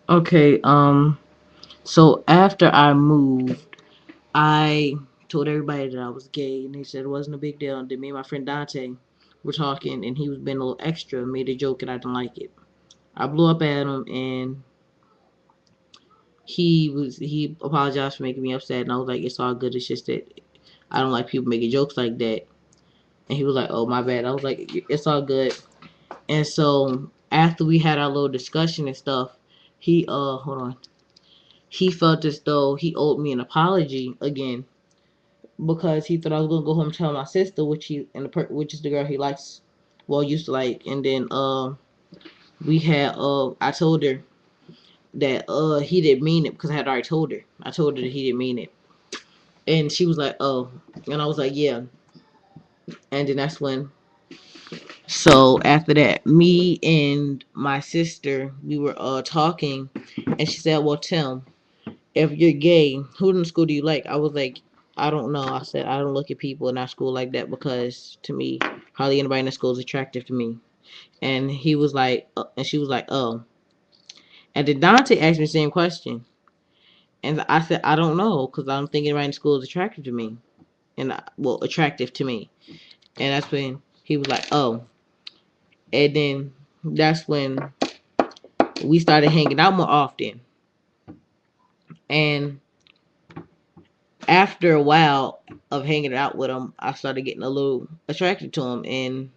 Okay. So after I moved, I told everybody that I was gay, and they said it wasn't a big deal. And then me and my friend Dante were talking, and he was being a little extra, made a joke, and I didn't like it. I blew up at him, and he apologized for making me upset, and I was like, it's all good. It's just that I don't like people making jokes like that. And he was like, oh my bad. I was like, it's all good. And so after we had our little discussion and stuff, he hold on. He felt as though he owed me an apology again because he thought I was gonna go home and tell my sister, which is the girl he likes, well used to like, and then we had I told her that he didn't mean it because I had already told her. I told her that he didn't mean it, and she was like, oh, and I was like, yeah, and then that's when. So after that, me and my sister, we were talking, and she said, well, Tim, if you're gay, who in the school do you like? I was like, I don't know. I said, I don't look at people in our school like that because to me, hardly anybody in the school is attractive to me. And he was like, and she was like, oh. And then Dante asked me the same question. And I said, I don't know because I don't think anybody in the school is attractive to me. Well, attractive to me. And that's when he was like, oh. And then that's when we started hanging out more often. And after a while of hanging out with him, I started getting a little attracted to him. And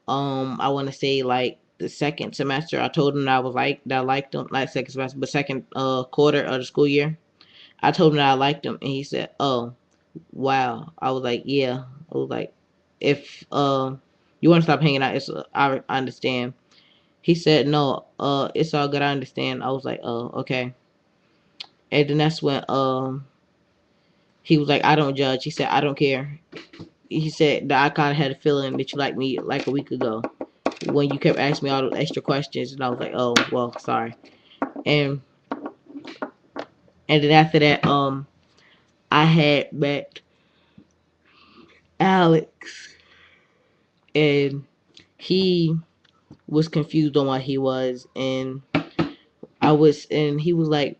I want to say like the second semester, I told him that I was like that I liked him. Not second semester, but second quarter of the school year. I told him that I liked him, and he said, "Oh, wow." I was like, "Yeah." I was like, "If you want to stop hanging out, I understand." He said, "No, it's all good. I understand." I was like, "Oh, okay." And then that's when he was like, "I don't judge." He said, "I don't care." He said that I kind of had a feeling that you liked me like a week ago when you kept asking me all those extra questions, and I was like, "Oh, well, sorry." And and then after that, I had met Alex, and he was confused on what he was, and and he was like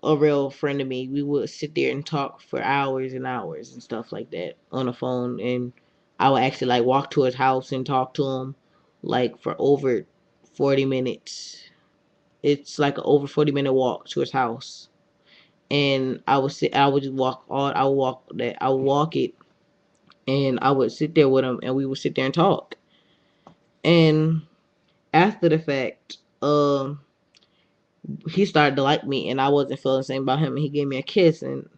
a real friend of me. We would sit there and talk for hours and hours and stuff like that on the phone, and I would actually like walk to his house and talk to him like for over 40 minutes. It's like an over 40 minute walk to his house, and I would just walk on. I would walk it, and I would sit there with him, and we would sit there and talk. And after the fact, he started to like me, and I wasn't feeling the same about him. And he gave me a kiss, and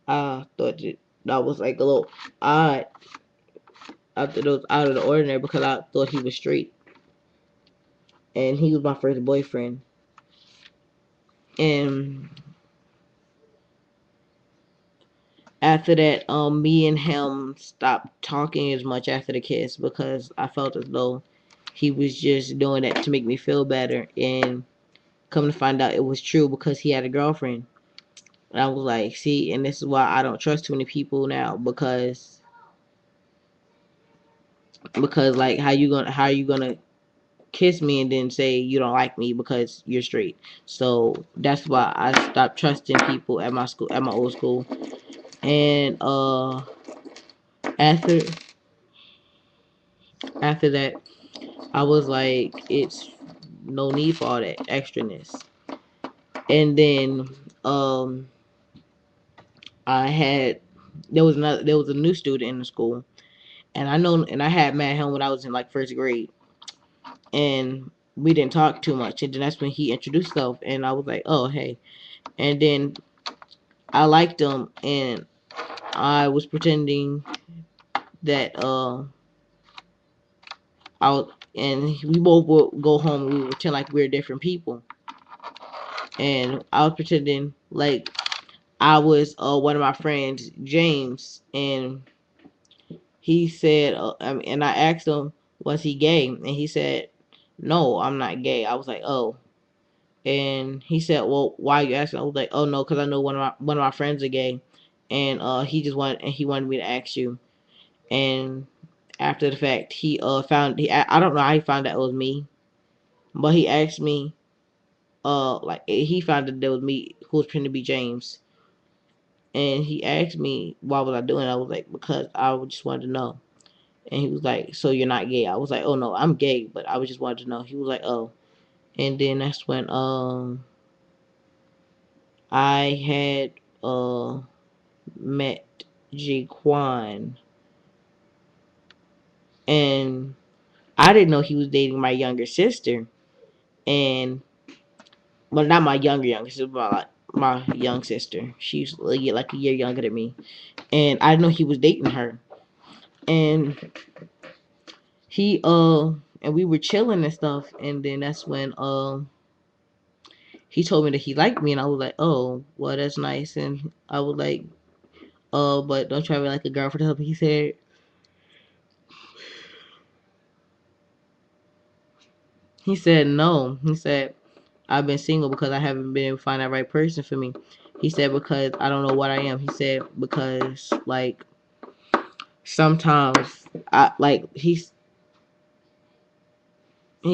I thought that was like a little odd. I thought it was out of the ordinary because I thought he was straight, and he was my first boyfriend. And after that, me and him stopped talking as much after the kiss because I felt as though he was just doing that to make me feel better. And come to find out, it was true because he had a girlfriend. And I was like, see, and this is why I don't trust too many people now because like how are you gonna kiss me and then say you don't like me because you're straight. So that's why I stopped trusting people at my school, at my old school. And after after that, I was like, it's no need for all that extraness. And then I had there was a new student in the school, and I had met him when I was in like first grade, and we didn't talk too much. And then that's when he introduced himself, and I was like, oh hey. And then I liked him, and I was pretending that I was, and we both would go home. And we would pretend like we were different people, and I was pretending like I was one of my friends, James, and he said, and I asked him, was he gay? And he said, no, I'm not gay. I was like, oh. And he said, well, why are you asking? I was like, oh no, because I know one of my friends are gay, and he wanted me to ask you. And after the fact, I don't know how he found out it was me, but he asked me, like he found that there was me who was pretending to be James, and he asked me why was I doing it. I was like, because I just wanted to know. And he was like, so you're not gay? I was like, oh no, I'm gay, but I was just wanted to know. He was like, oh. And then that's when I had met Jaquan, and I didn't know he was dating my younger sister. And well, not my younger sister, but like my young sister. She's like a year younger than me, and I didn't know he was dating her. And he and we were chilling and stuff, and then that's when he told me that he liked me, and I was like, oh, well, that's nice. And I was like, but don't try to be like a girlfriend or something. He said no. He said I've been single because I haven't been able to find that right person for me. He said because I don't know what I am. He said because like sometimes I like he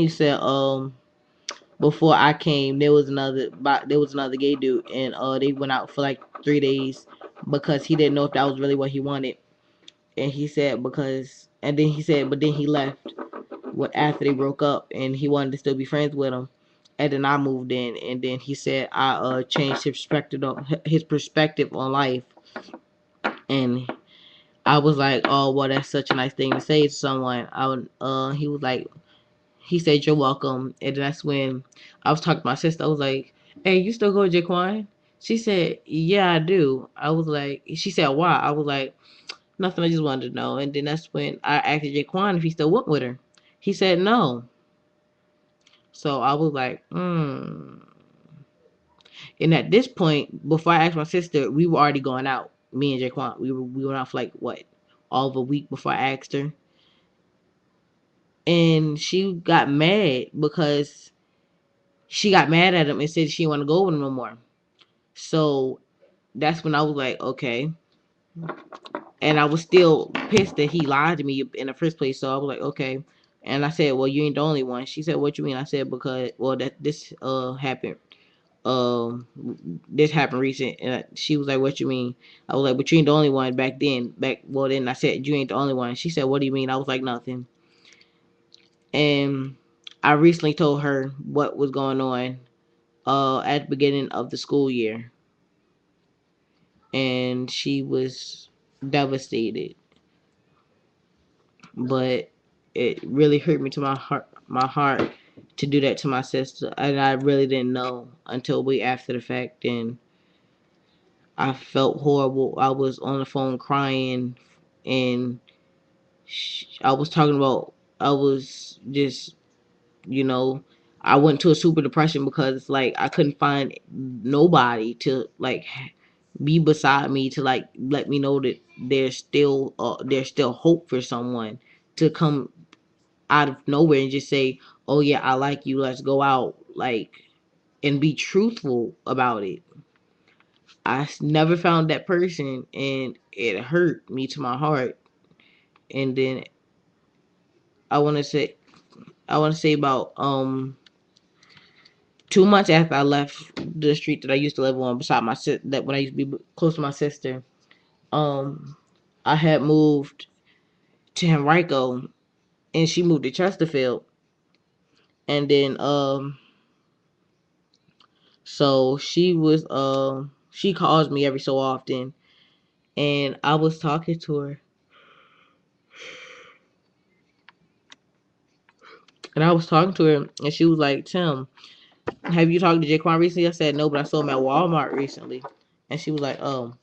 said before I came there was another gay dude, and they went out for like 3 days because he didn't know if that was really what he wanted. And he said because and then he said but then he left after they broke up, and he wanted to still be friends with him. And then I moved in, and then he said I changed his perspective on life. And I was like, oh well, that's such a nice thing to say to someone. He was like, he said you're welcome. And that's when I was talking to my sister. I was like, hey, you still go to Jaquan? She said, yeah, I do. I was like, she said, why? I was like, nothing, I just wanted to know. And then that's when I asked Jaquan if he still went with her. He said no. So I was like, And at this point, before I asked my sister, we were already going out. Me and Jaquan, we went out for like what, all of a week before I asked her. And she got mad because she got mad at him and said she didn't want to go with him no more. So that's when I was like, okay. And I was still pissed that he lied to me in the first place. So I was like, okay. And I said, well, you ain't the only one. She said, what you mean? I said, because well, that this happened. Um, this happened recent. And she was like, what you mean? I was like, but you ain't the only one back then. Well, then I said, you ain't the only one. She said, what do you mean? I was like, nothing. And I recently told her what was going on at the beginning of the school year, and she was devastated. But it really hurt me to my heart to do that to my sister, and I really didn't know until way after the fact. And I felt horrible. I was on the phone crying, and I was talking about I was just you know I went to a super depression because like I couldn't find nobody to like be beside me to like let me know that there's still hope for someone to come out of nowhere and just say, oh yeah, I like you, let's go out, like, and be truthful about it. I never found that person, and it hurt me to my heart. And then i want to say I want to say about 2 months after I left the street that I used to live on beside my sister, that when I used to be close to my sister, um I had moved to Henrico, and she moved to Chesterfield. And then so she calls me every so often, and I was talking to her, and she was like, Tim, have you talked to Jaquan recently? I said no, but I saw him at Walmart recently. And she was like, oh.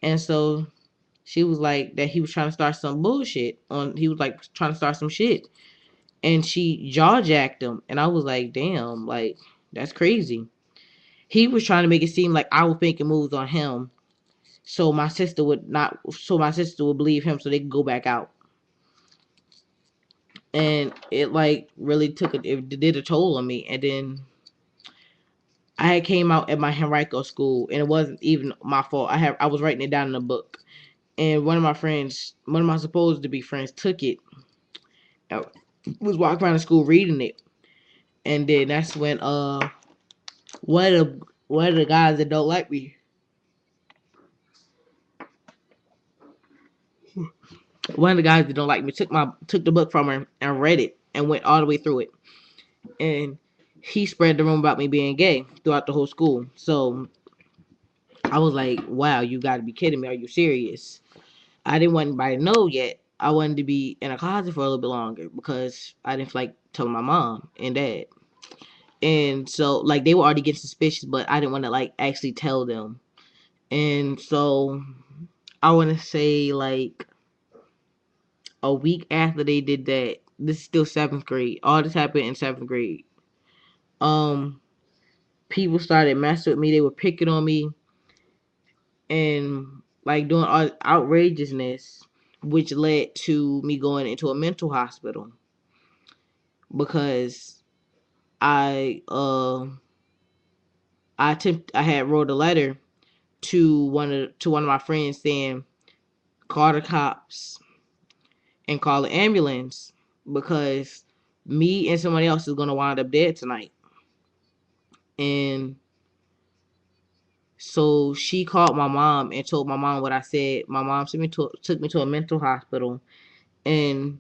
And so she was like that he was trying to start some bullshit on he was like trying to start some shit. And she jaw jacked him, and I was like, damn, like, that's crazy. He was trying to make it seem like I was making moves on him, so my sister would believe him so they could go back out. And it like really it did a toll on me. And then I had came out at my Henrico school, and it wasn't even my fault. I was writing it down in a book, and one of my supposed to be friends, took it. I was walking around the school reading it, and then that's when one of the guys that don't like me. One of the guys that don't like me took the book from her and read it and went all the way through it. And he spread the rumor about me being gay throughout the whole school. So I was like, wow, you got to be kidding me. Are you serious? I didn't want anybody to know yet. I wanted to be in a closet for a little bit longer because I didn't feel like telling my mom and dad. And so, like, they were already getting suspicious, but I didn't want to, like, actually tell them. And so, I want to say, like, a week after they did that, this is still seventh grade. All this happened in seventh grade. Um, People started messing with me. They were picking on me and like doing outrageousness, which led to me going into a mental hospital because I I had wrote a letter to one of my friends saying call the cops and call the ambulance because me and somebody else is gonna wind up dead tonight. And so she called my mom and told my mom what I said. My mom took me to a mental hospital, and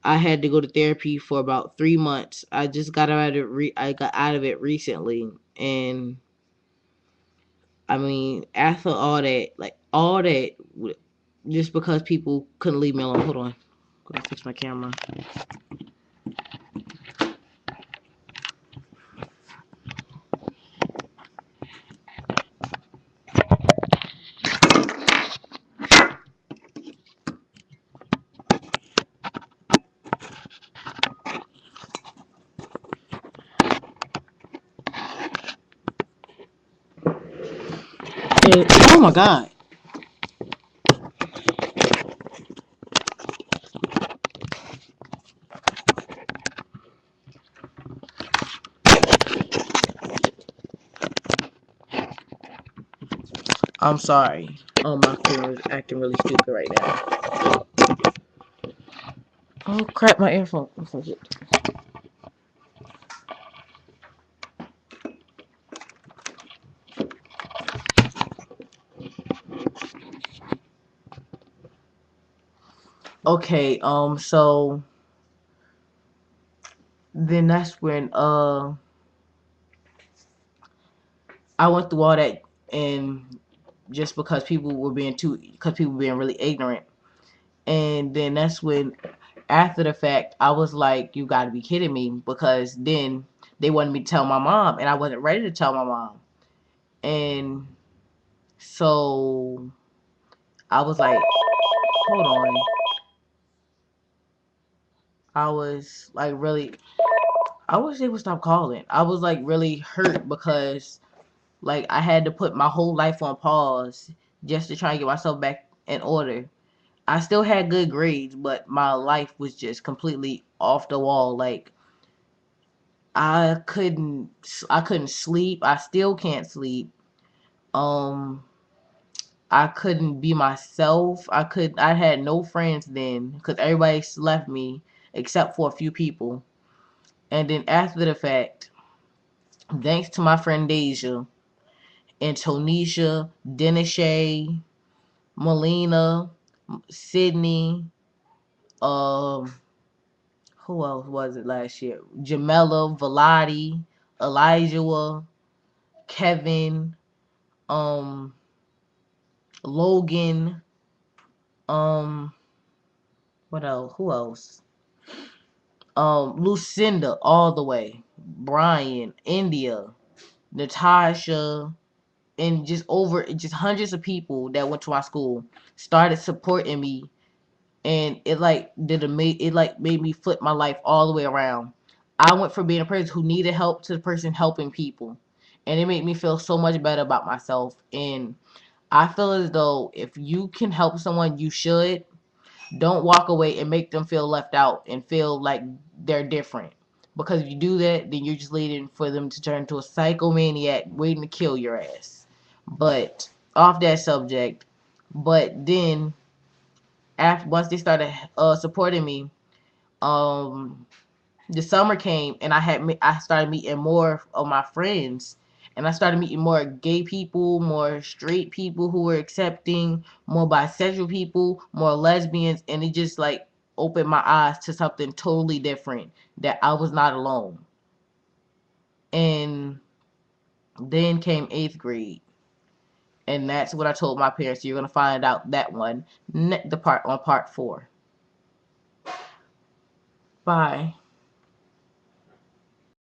I had to go to therapy for about 3 months. I just got out of it. I got out of it recently, and I mean, after all that, like all that, just because people couldn't leave me alone. Hold on, I'm gonna fix my camera. And, oh my god. I'm sorry. Oh, my camera's acting really stupid right now. Oh crap, my earphone. Okay, so then that's when I went through all that, and just because people were being really ignorant. And then that's when, after the fact, I was like, you got to be kidding me, because then they wanted me to tell my mom, and I wasn't ready to tell my mom. And so I was like, hold on. I was like really, I wish they would stop calling. I was like really hurt because like I had to put my whole life on pause just to try and get myself back in order. I still had good grades, but my life was just completely off the wall. Like I couldn't sleep. I still can't sleep. Um, I couldn't be myself. I had no friends then because everybody left me except for a few people. And then after the fact, thanks to my friend Deja and Tonisha, Denisha, Melina, Sydney, um, who else was it last year? Jamela, Velati, Elijah, Kevin, um, Logan, um, what else? Who else? Lucinda, all the way. Brian, India, Natasha, and just hundreds of people that went to my school started supporting me, and it like made me flip my life all the way around. I went from being a person who needed help to the person helping people, and it made me feel so much better about myself. And I feel as though if you can help someone, you should. Don't walk away and make them feel left out and feel like they're different. Because if you do that, then you're just leading for them to turn into a psychomaniac waiting to kill your ass. But off that subject, but then after once they started supporting me, um, the summer came and I started meeting more of my friends, And I started meeting more gay people, more straight people who were accepting, more bisexual people, more lesbians, and it just like opened my eyes to something totally different, that I was not alone. And then came 8th grade. And that's what I told my parents. You're gonna find out that one, the part on part 4. Bye.